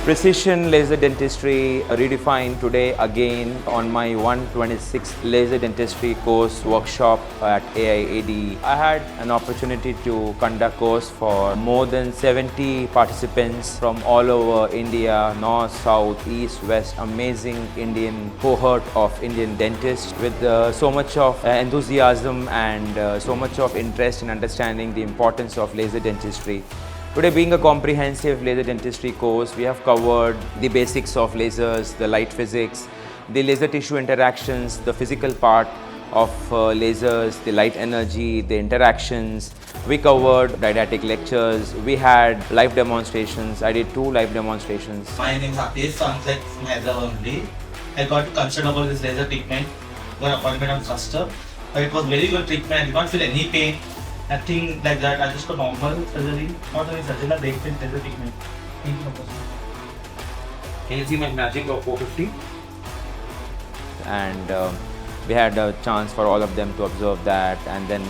Precision laser dentistry redefined today again on my 126th laser dentistry course workshop at AIAD. I had an opportunity to conduct course for more than 70 participants from all over India, north, south, east, west. Amazing Indian cohort of Indian dentists with so much of enthusiasm and so much of interest in understanding the importance of laser dentistry. Today, being a comprehensive laser dentistry course, we have covered the basics of lasers, the light physics, the laser tissue interactions, the physical part of lasers, the light energy, the interactions. We covered didactic lectures. We had live demonstrations. I did 2 live demonstrations. My name is Atish, so I'm from Hyderabad only. I got concerned about this laser treatment, got appointment on cluster. It was very good treatment. I did not feel any pain. Nothing like that. I just got normal surgery, not any surgery, like laser treatment. Can you see my magic of 450? And we had a chance for all of them to observe that, and then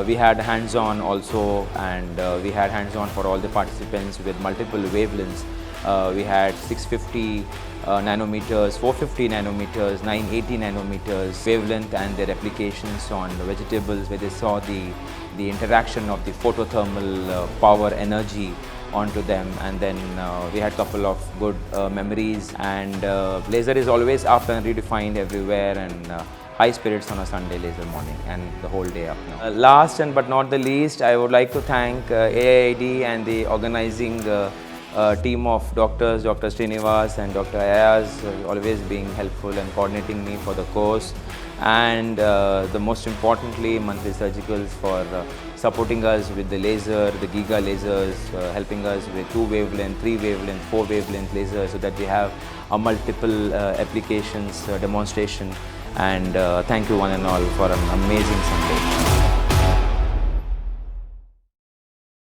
we had hands-on also, and we had hands-on for all the participants with multiple wavelengths. We had 650 nanometers, 450 nanometers, 980 nanometers wavelength and their applications on vegetables, where they saw the interaction of the photothermal power energy onto them. And then we had a couple of good memories, and laser is always up and redefined everywhere, and high spirits on a Sunday laser morning and the whole day up now. Last and but not the least, I would like to thank AIAD and the organizing team of doctors, Dr. Srinivas and Dr. Ayaz, always being helpful and coordinating me for the course, and the most importantly, Monthly Surgicals for supporting us with the laser, the Giga lasers, helping us with 2 wavelength, 3 wavelength, 4 wavelength lasers, so that we have a multiple applications demonstration. And thank you one and all for an amazing Sunday.